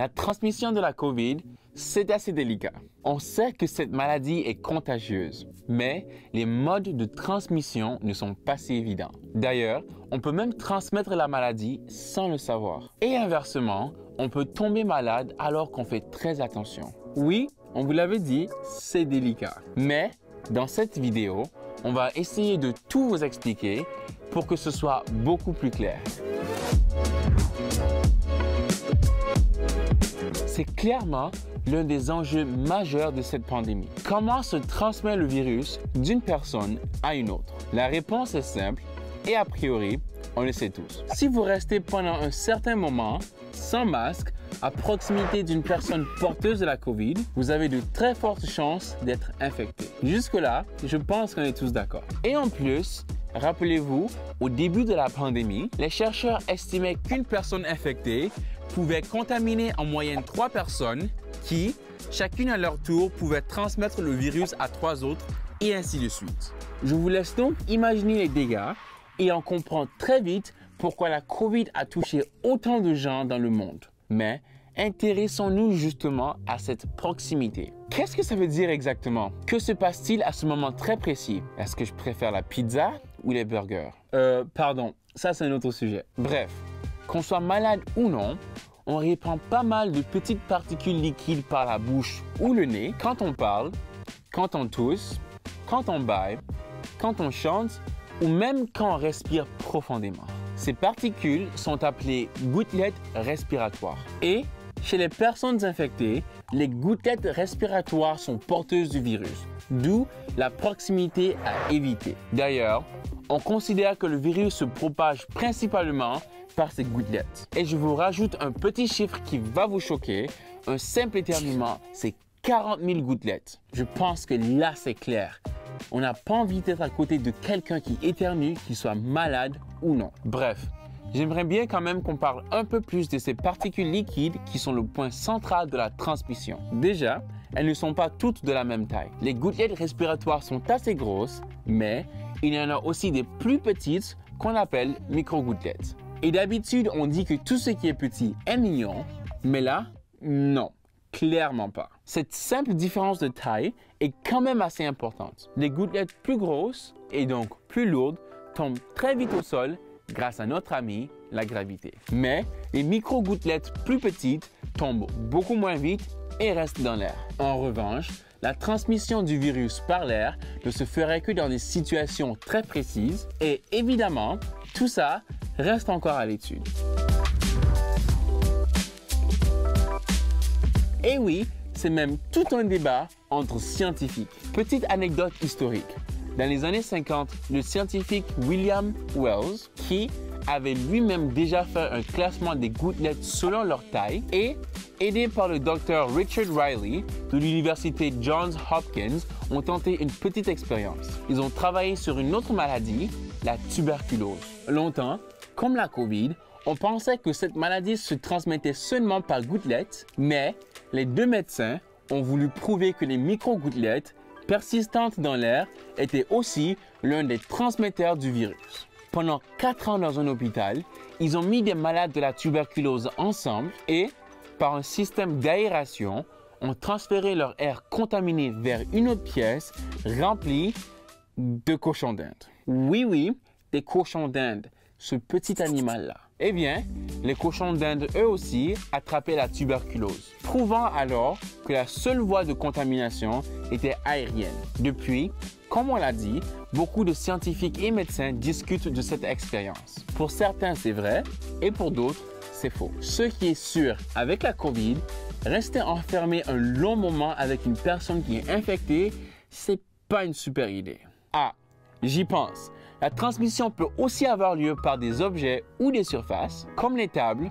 La transmission de la COVID, c'est assez délicat. On sait que cette maladie est contagieuse, mais les modes de transmission ne sont pas si évidents. D'ailleurs, on peut même transmettre la maladie sans le savoir. Et inversement, on peut tomber malade alors qu'on fait très attention. Oui, on vous l'avait dit, c'est délicat. Mais dans cette vidéo, on va essayer de tout vous expliquer pour que ce soit beaucoup plus clair. C'est clairement l'un des enjeux majeurs de cette pandémie. Comment se transmet le virus d'une personne à une autre? La réponse est simple et a priori, on le sait tous. Si vous restez pendant un certain moment sans masque à proximité d'une personne porteuse de la COVID, vous avez de très fortes chances d'être infecté. Jusque-là, je pense qu'on est tous d'accord. Et en plus, rappelez-vous, au début de la pandémie, les chercheurs estimaient qu'une personne infectée pouvait contaminer en moyenne 3 personnes qui, chacune à leur tour, pouvaient transmettre le virus à 3 autres et ainsi de suite. Je vous laisse donc imaginer les dégâts et on comprend très vite pourquoi la COVID a touché autant de gens dans le monde. Mais intéressons-nous justement à cette proximité. Qu'est-ce que ça veut dire exactement? Que se passe-t-il à ce moment très précis? Est-ce que je préfère la pizza ou les burgers? Pardon, ça c'est un autre sujet. Bref, qu'on soit malade ou non, on répand pas mal de petites particules liquides par la bouche ou le nez quand on parle, quand on tousse, quand on baille, quand on chante ou même quand on respire profondément. Ces particules sont appelées gouttelettes respiratoires. Et chez les personnes infectées, les gouttelettes respiratoires sont porteuses du virus, d'où la proximité à éviter. D'ailleurs, on considère que le virus se propage principalement par ces gouttelettes. Et je vous rajoute un petit chiffre qui va vous choquer. Un simple éternuement, c'est 40 000 gouttelettes. Je pense que là, c'est clair. On n'a pas envie d'être à côté de quelqu'un qui éternue, qu'il soit malade ou non. Bref, j'aimerais bien quand même qu'on parle un peu plus de ces particules liquides qui sont le point central de la transmission. Déjà, elles ne sont pas toutes de la même taille. Les gouttelettes respiratoires sont assez grosses, mais il y en a aussi des plus petites qu'on appelle micro-gouttelettes. Et d'habitude, on dit que tout ce qui est petit est mignon, mais là, non, clairement pas. Cette simple différence de taille est quand même assez importante. Les gouttelettes plus grosses et donc plus lourdes tombent très vite au sol grâce à notre ami, la gravité. Mais les micro-gouttelettes plus petites tombent beaucoup moins vite et restent dans l'air. En revanche, la transmission du virus par l'air ne se ferait que dans des situations très précises et évidemment, tout ça reste encore à l'étude. Et oui, c'est même tout un débat entre scientifiques. Petite anecdote historique. Dans les années 50, le scientifique William Wells, qui avait lui-même déjà fait un classement des gouttelettes selon leur taille, et aidé par le docteur Richard Riley de l'université Johns Hopkins, ont tenté une petite expérience. Ils ont travaillé sur une autre maladie, la tuberculose. Longtemps, comme la COVID, on pensait que cette maladie se transmettait seulement par gouttelettes, mais les deux médecins ont voulu prouver que les micro-gouttelettes persistantes dans l'air étaient aussi l'un des transmetteurs du virus. Pendant 4 ans dans un hôpital, ils ont mis des malades de la tuberculose ensemble et, par un système d'aération, ont transféré leur air contaminé vers une autre pièce remplie de cochons d'Inde. Oui, des cochons d'Inde, ce petit animal-là. Eh bien, les cochons d'Inde, eux aussi, attrapaient la tuberculose, prouvant alors que la seule voie de contamination était aérienne. Depuis, comme on l'a dit, beaucoup de scientifiques et médecins discutent de cette expérience. Pour certains, c'est vrai, et pour d'autres, c'est faux. Ce qui est sûr avec la COVID, rester enfermé un long moment avec une personne qui est infectée, c'est pas une super idée. Ah, j'y pense. La transmission peut aussi avoir lieu par des objets ou des surfaces, comme les tables,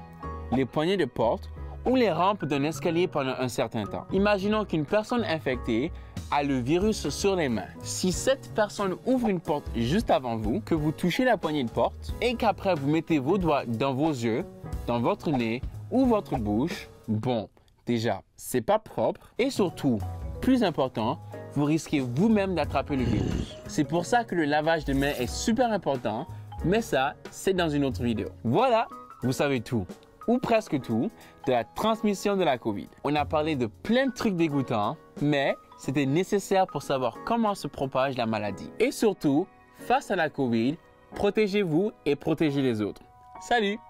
les poignées de porte ou les rampes d'un escalier pendant un certain temps. Imaginons qu'une personne infectée a le virus sur les mains. Si cette personne ouvre une porte juste avant vous, que vous touchez la poignée de porte et qu'après vous mettez vos doigts dans vos yeux, dans votre nez ou votre bouche, bon, déjà, c'est pas propre et surtout, plus important, vous risquez vous-même d'attraper le virus. C'est pour ça que le lavage de mains est super important, mais ça, c'est dans une autre vidéo. Voilà, vous savez tout. ou presque tout, de la transmission de la COVID. On a parlé de plein de trucs dégoûtants, mais c'était nécessaire pour savoir comment se propage la maladie. Et surtout, face à la COVID, protégez-vous et protégez les autres. Salut!